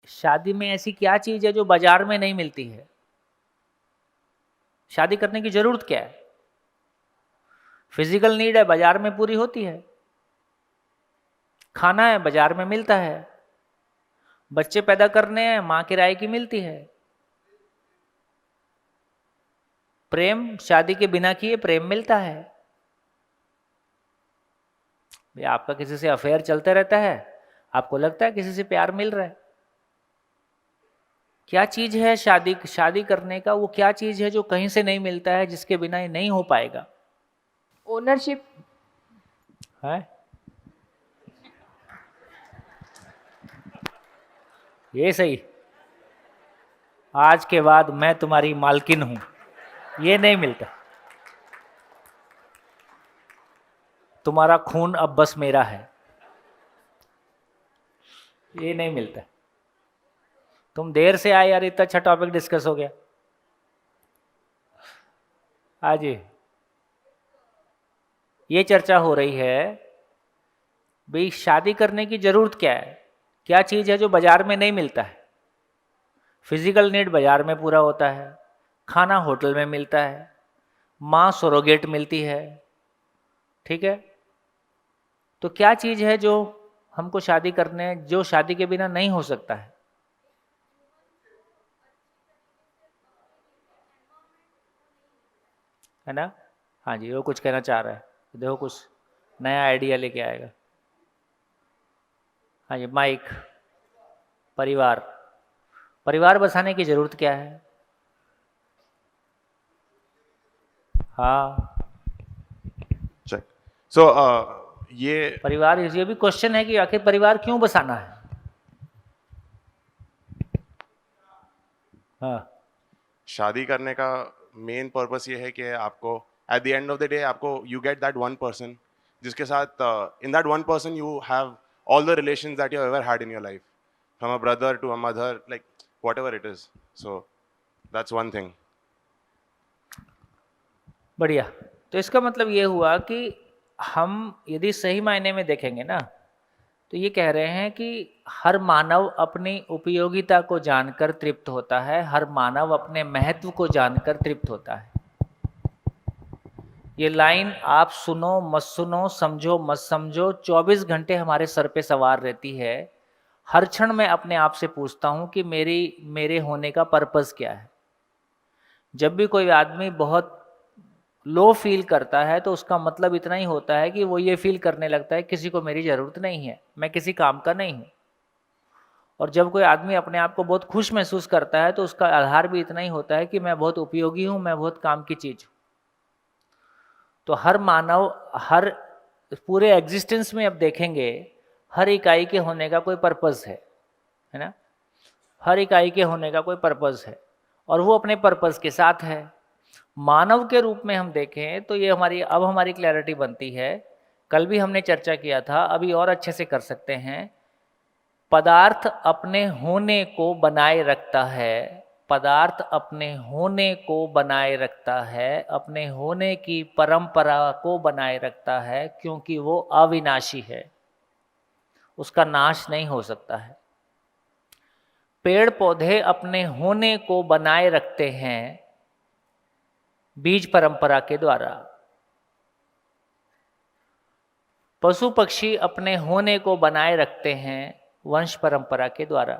शादी में ऐसी क्या चीज है जो बाजार में नहीं मिलती है? शादी करने की जरूरत क्या है? फिजिकल नीड है, बाजार में पूरी होती है। खाना है, बाजार में मिलता है। बच्चे पैदा करने हैं, माँ किराए की मिलती है। प्रेम शादी के बिना किए प्रेम मिलता है। भाई आपका किसी से अफेयर चलते रहता है, आपको लगता है किसी से प्यार मिल रहा है। क्या चीज है शादी शादी करने का, वो क्या चीज है जो कहीं से नहीं मिलता है, जिसके बिना ये नहीं हो पाएगा? ओनरशिप। है ये सही। आज के बाद मैं तुम्हारी मालकिन हूं, ये नहीं मिलता। तुम्हारा खून अब बस मेरा है, ये नहीं मिलता। तुम देर से आए यार, इतना अच्छा टॉपिक डिस्कस हो गया आज। ये चर्चा हो रही है भाई शादी करने की जरूरत क्या है, क्या चीज है जो बाजार में नहीं मिलता है। फिजिकल नीड बाजार में पूरा होता है, खाना होटल में मिलता है, माँ सरोगेट मिलती है, ठीक है। तो क्या चीज है जो हमको शादी करने, जो शादी के बिना नहीं हो सकता है ना? हाँ जी, वो कुछ कहना चाह रहा है, देखो कुछ नया आइडिया लेके आएगा। हाँ जी, माइक। परिवार, परिवार बसाने की जरूरत क्या है? हाँ, चेक। सो ये परिवार, ये भी क्वेश्चन है कि आखिर परिवार क्यों बसाना है। हाँ, शादी करने का मेन पर्पस ये है कि आपको at the end of the day आपको you get that one person जिसके साथ in that one person you have all the relations that you ever had in your life, from a brother to a mother, like whatever it is. So that's one thing. बढ़िया। तो इसका मतलब ये हुआ कि हम यदि सही मायने में देखेंगे ना, तो ये कह रहे हैं कि हर मानव अपनी उपयोगिता को जानकर तृप्त होता है, हर मानव अपने महत्व को जानकर तृप्त होता है। ये लाइन आप सुनो मत सुनो, समझो मत समझो, 24 घंटे हमारे सर पे सवार रहती है। हर क्षण मैं अपने आप से पूछता हूँ कि मेरे होने का पर्पस क्या है। जब भी कोई आदमी बहुत लो फील करता है तो उसका मतलब इतना ही होता है कि वो ये फील करने लगता है किसी को मेरी ज़रूरत नहीं है, मैं किसी काम का नहीं हूँ। और जब कोई आदमी अपने आप को बहुत खुश महसूस करता है तो उसका आधार भी इतना ही होता है कि मैं बहुत उपयोगी हूँ, मैं बहुत काम की चीज़ हूँ। तो हर मानव, हर पूरे एग्जिस्टेंस में अब देखेंगे, हर इकाई के होने का कोई पर्पस है ना? हर इकाई के होने का कोई पर्पस है और वो अपने पर्पस के साथ है। मानव के रूप में हम देखें तो ये हमारी क्लैरिटी बनती है। कल भी हमने चर्चा किया था, अभी और अच्छे से कर सकते हैं। पदार्थ अपने होने को बनाए रखता है, पदार्थ अपने होने को बनाए रखता है, अपने होने की परंपरा को बनाए रखता है, क्योंकि वो अविनाशी है, उसका नाश नहीं हो सकता है। पेड़ पौधे अपने होने को बनाए रखते हैं बीज परंपरा के द्वारा। पशु पक्षी अपने होने को बनाए रखते हैं वंश परंपरा के द्वारा।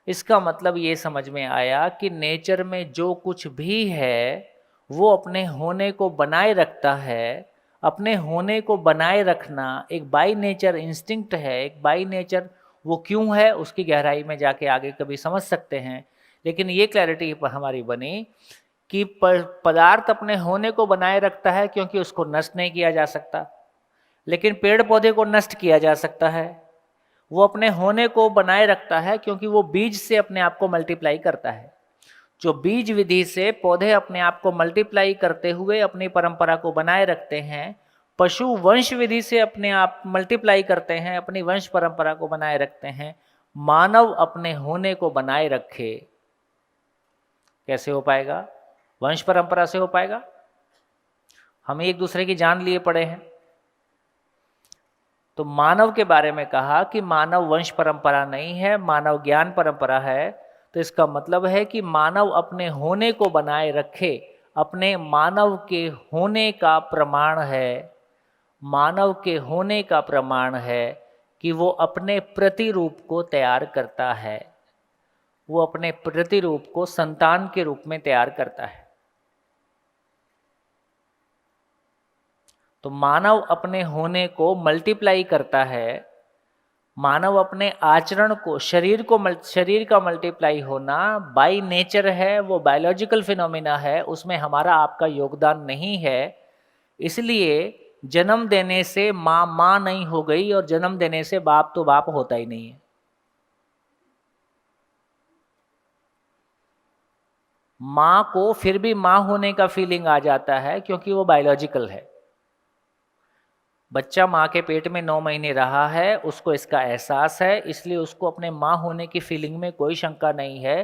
इसका मतलब ये समझ में आया कि नेचर में जो कुछ भी है वो अपने होने को बनाए रखता है। अपने होने को बनाए रखना एक बाई नेचर इंस्टिंक्ट है, एक बाई नेचर। वो क्यों है उसकी गहराई में जाके आगे कभी समझ सकते हैं, लेकिन ये क्लैरिटी हमारी बनी कि पदार्थ अपने होने को बनाए रखता है क्योंकि उसको नष्ट नहीं किया जा सकता, लेकिन पेड़ पौधे को नष्ट किया जा सकता है। वो अपने होने को बनाए रखता है क्योंकि वो बीज से अपने आप को मल्टीप्लाई करता है। जो बीज विधि से पौधे अपने आप को मल्टीप्लाई करते हुए अपनी परंपरा को बनाए रखते हैं, पशु वंश विधि से अपने आप मल्टीप्लाई करते हैं, अपनी वंश परंपरा को बनाए रखते हैं। मानव अपने होने को बनाए रखे, कैसे हो पाएगा? वंश परंपरा से हो पाएगा। हम एक दूसरे की जान लिए पड़े हैं। तो मानव के बारे में कहा कि मानव वंश परंपरा नहीं है, मानव ज्ञान परंपरा है। तो इसका मतलब है कि मानव अपने होने को बनाए रखे, अपने मानव के होने का प्रमाण है, मानव के होने का प्रमाण है कि वो अपने प्रतिरूप को तैयार करता है, वो अपने प्रतिरूप को संतान के रूप में तैयार करता है। तो मानव अपने होने को मल्टीप्लाई करता है, मानव अपने आचरण को, शरीर का मल्टीप्लाई होना बाय नेचर है, वो बायोलॉजिकल फिनोमिना है, उसमें हमारा आपका योगदान नहीं है। इसलिए जन्म देने से माँ नहीं हो गई और जन्म देने से बाप तो बाप होता ही नहीं है। माँ को फिर भी माँ होने का फीलिंग आ जाता है क्योंकि वो बायोलॉजिकल है। बच्चा माँ के पेट में 9 महीने रहा है, उसको इसका एहसास है, इसलिए उसको अपने माँ होने की फीलिंग में कोई शंका नहीं है।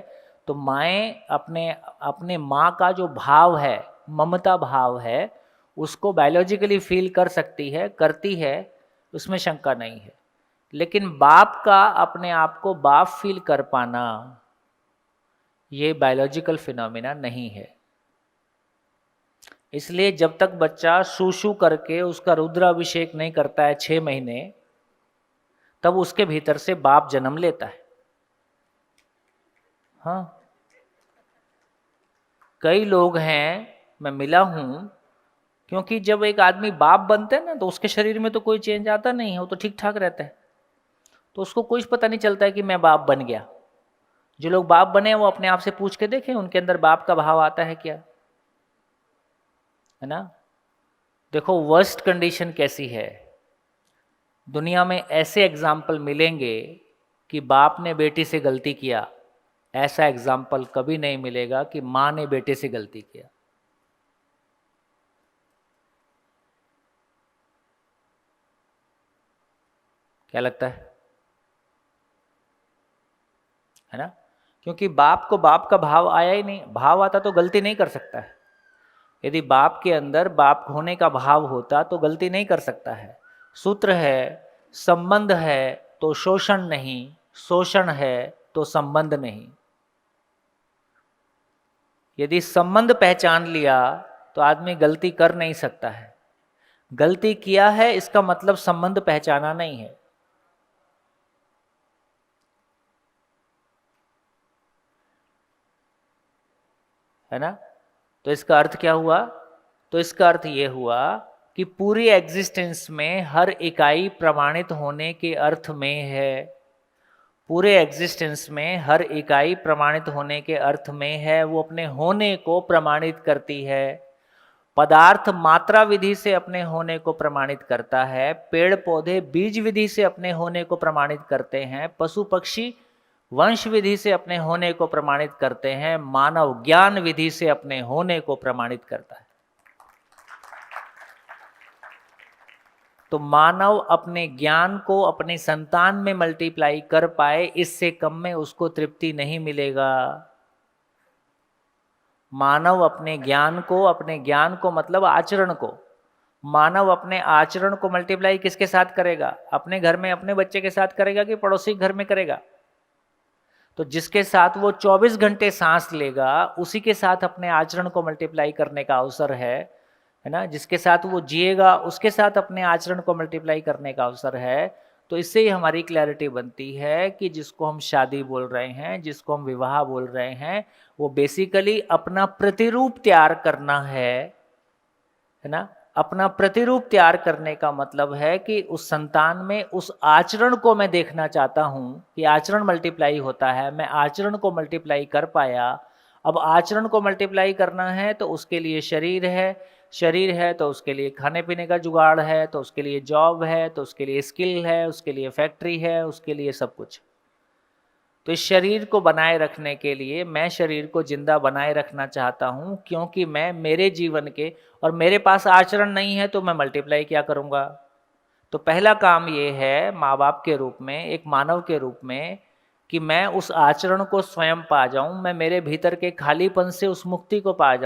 तो माएँ अपने माँ का जो भाव है, ममता भाव है, उसको बायोलॉजिकली फील कर सकती है, करती है, उसमें शंका नहीं है। लेकिन बाप का अपने आप को बाप फील कर पाना, ये बायोलॉजिकल फिनोमिना नहीं है। इसलिए जब तक बच्चा शू करके उसका रुद्राभिषेक नहीं करता है 6 महीने, तब उसके भीतर से बाप जन्म लेता है। हाँ, कई लोग हैं, मैं मिला हूं, क्योंकि जब एक आदमी बाप बनते हैं ना तो उसके शरीर में तो कोई चेंज आता नहीं है, वो तो ठीक ठाक रहता है, तो उसको कुछ पता नहीं चलता है कि मैं बाप बन गया। जो लोग बाप बने वो अपने आप से पूछ के देखें उनके अंदर बाप का भाव आता है क्या, है ना। देखो वर्स्ट कंडीशन कैसी है, दुनिया में ऐसे एग्जाम्पल मिलेंगे कि बाप ने बेटी से गलती किया, ऐसा एग्जाम्पल कभी नहीं मिलेगा कि माँ ने बेटे से गलती किया। क्या लगता है ना, क्योंकि बाप को बाप का भाव आया ही नहीं। भाव आता तो गलती नहीं कर सकता है। यदि बाप के अंदर बाप होने का भाव होता तो गलती नहीं कर सकता है। सूत्र है, संबंध है तो शोषण नहीं, शोषण है तो संबंध नहीं। यदि संबंध पहचान लिया तो आदमी गलती कर नहीं सकता है। गलती किया है इसका मतलब संबंध पहचाना नहीं है ना। तो इसका अर्थ क्या हुआ, तो इसका अर्थ ये हुआ कि पूरी एग्जिस्टेंस में हर इकाई प्रमाणित होने के अर्थ में है। पूरे एग्जिस्टेंस में हर इकाई प्रमाणित होने के अर्थ में है, वो अपने होने को प्रमाणित करती है। पदार्थ मात्रा विधि से अपने होने को प्रमाणित करता है, पेड़ पौधे बीज विधि से अपने होने को प्रमाणित करते हैं, पशु पक्षी वंश विधि से अपने होने को प्रमाणित करते हैं, मानव ज्ञान विधि से अपने होने को प्रमाणित करता है। तो मानव अपने ज्ञान को अपने संतान में मल्टीप्लाई कर पाए, इससे कम में उसको तृप्ति नहीं मिलेगा। मानव अपने ज्ञान को मतलब आचरण को, मानव अपने आचरण को मल्टीप्लाई किसके साथ करेगा, अपने घर में अपने बच्चे के साथ करेगा कि पड़ोसी घर में करेगा। तो जिसके साथ वो 24 घंटे सांस लेगा उसी के साथ अपने आचरण को मल्टीप्लाई करने का अवसर है ना। जिसके साथ वो जिएगा उसके साथ अपने आचरण को मल्टीप्लाई करने का अवसर है। तो इससे ही हमारी क्लैरिटी बनती है कि जिसको हम शादी बोल रहे हैं, जिसको हम विवाह बोल रहे हैं, वो बेसिकली अपना प्रतिरूप तैयार करना है ना। अपना प्रतिरूप तैयार करने का मतलब है कि उस संतान में उस आचरण को मैं देखना चाहता हूं कि आचरण मल्टीप्लाई होता है, मैं आचरण को मल्टीप्लाई कर पाया। अब आचरण को मल्टीप्लाई करना है तो उसके लिए शरीर है तो उसके लिए खाने पीने का जुगाड़ है, तो उसके लिए जॉब है, तो उसके लिए स्किल है, उसके लिए फैक्ट्री है, उसके लिए सब कुछ। तो इस शरीर को बनाए रखने के लिए मैं शरीर को जिंदा बनाए रखना चाहता हूं, क्योंकि मैं मेरे जीवन के और मेरे पास आचरण नहीं है तो मैं मल्टीप्लाई क्या करूंगा। तो पहला काम ये है माँ बाप के रूप में, एक मानव के रूप में, कि मैं उस आचरण को स्वयं पा जाऊं, मैं मेरे भीतर के खालीपन से उस मुक्ति को पा जाऊं।